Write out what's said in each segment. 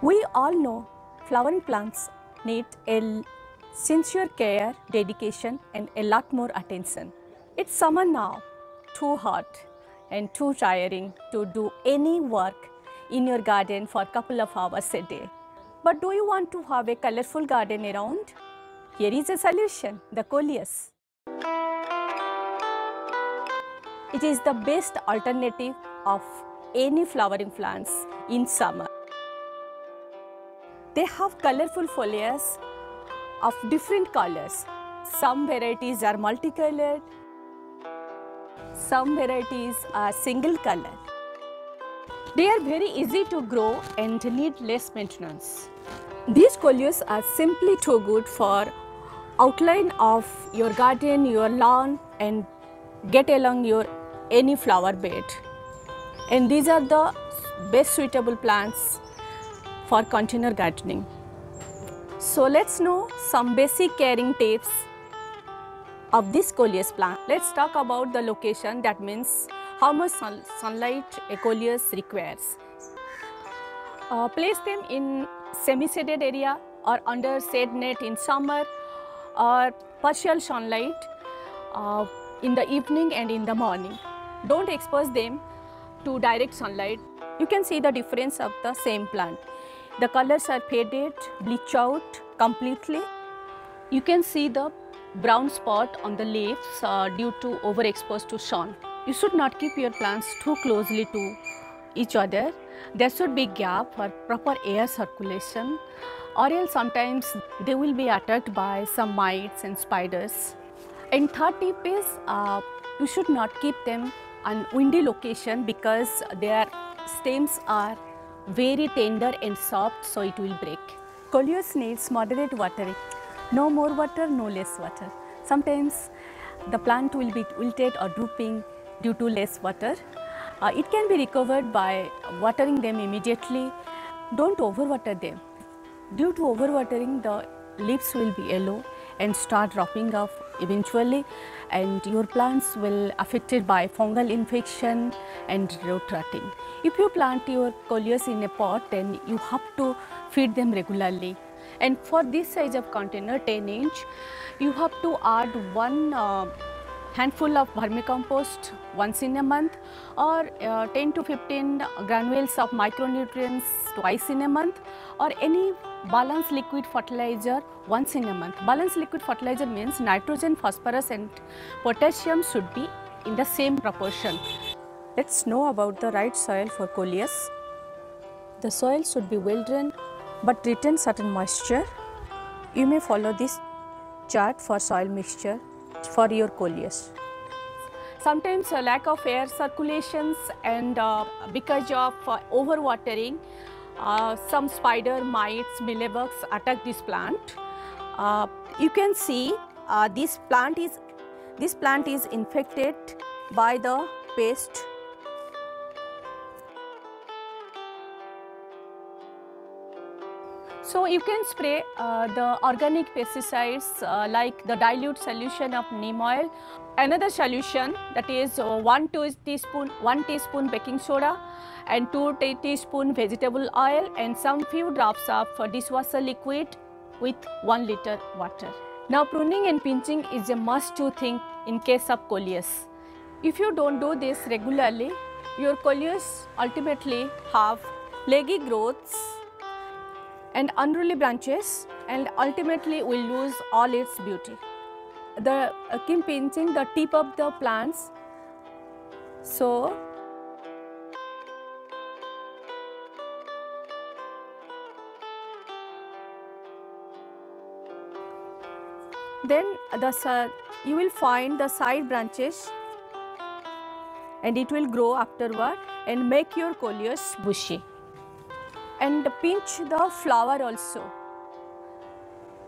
We all know flowering plants need a sincere care, dedication, and a lot more attention. It's summer now, too hot and too tiring to do any work in your garden for a couple of hours a day. But do you want to have a colorful garden around? Here is a solution, the Coleus. It is the best alternative of any flowering plants in summer. They have colorful foliage of different colors. Some varieties are multicolored, some varieties are single color. They are very easy to grow and need less maintenance. These coleus are simply too good for outline of your garden, your lawn, and get along your any flower bed. And these are the best suitable plants for container gardening. So let's know some basic caring tips of this coleus plant. Let's talk about the location, that means how much sunlight a coleus requires. Place them in semi-shaded area or under shade net in summer, or partial sunlight in the evening and in the morning. Don't expose them to direct sunlight. You can see the difference of the same plant. The colors are faded, bleached out completely. You can see the brown spot on the leaves due to overexposed to sun. You should not keep your plants too closely to each other. There should be gap for proper air circulation, or else sometimes they will be attacked by some mites and spiders. And third tip is you should not keep them on windy location because their stems are very tender and soft, so it will break. Coleus needs moderate watering. No more water, no less water. Sometimes the plant will be wilted or drooping due to less water. It can be recovered by watering them immediately. Don't overwater them. Due to overwatering, the leaves will be yellow and start dropping off eventually, and your plants will affected by fungal infection and root rotting. If you plant your coleus in a pot, then you have to feed them regularly. And for this size of container, 10-inch, you have to add one handful of vermicompost once in a month, or 10 to 15 granules of micronutrients twice in a month, or any balanced liquid fertilizer once in a month. Balanced liquid fertilizer means nitrogen, phosphorus and potassium should be in the same proportion. Let's know about the right soil for coleus. The soil should be well drained but retain certain moisture. You may follow this chart for soil mixture for your coleus. Sometimes a lack of air circulations and because of overwatering, some spider, mites, mealybugs attack this plant. You can see this plant is infected by the pest. So you can spray the organic pesticides like the dilute solution of neem oil. Another solution, that is 1 teaspoon baking soda and 2 teaspoon vegetable oil and some few drops of dishwasher liquid with 1 liter water. Now pruning and pinching is a must-do thing in case of coleus. If you don't do this regularly, your coleus ultimately have leggy growths and unruly branches, and ultimately will lose all its beauty. Keep pinching the tip of the plants. So then you will find the side branches and it will grow afterward and make your coleus bushy. And pinch the flower also,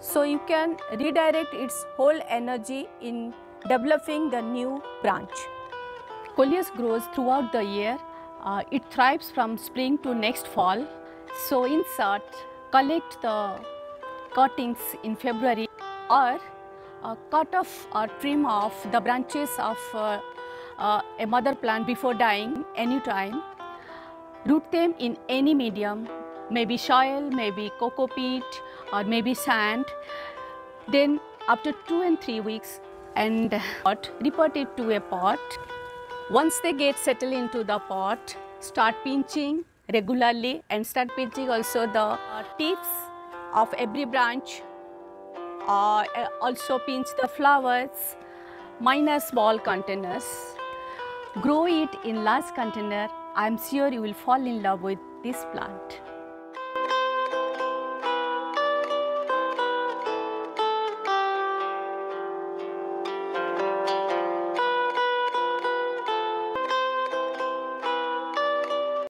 so you can redirect its whole energy in developing the new branch. Coleus grows throughout the year. It thrives from spring to next fall. So in short, collect the cuttings in February, or cut off or trim off the branches of a mother plant before dying anytime. Root them in any medium, maybe soil, maybe coco peat, or maybe sand. Then after 2 and 3 weeks, and repot it to a pot. Once they get settled into the pot, start pinching regularly and start pinching also the tips of every branch. Also pinch the flowers, minus small containers. Grow it in large container. I am sure you will fall in love with this plant.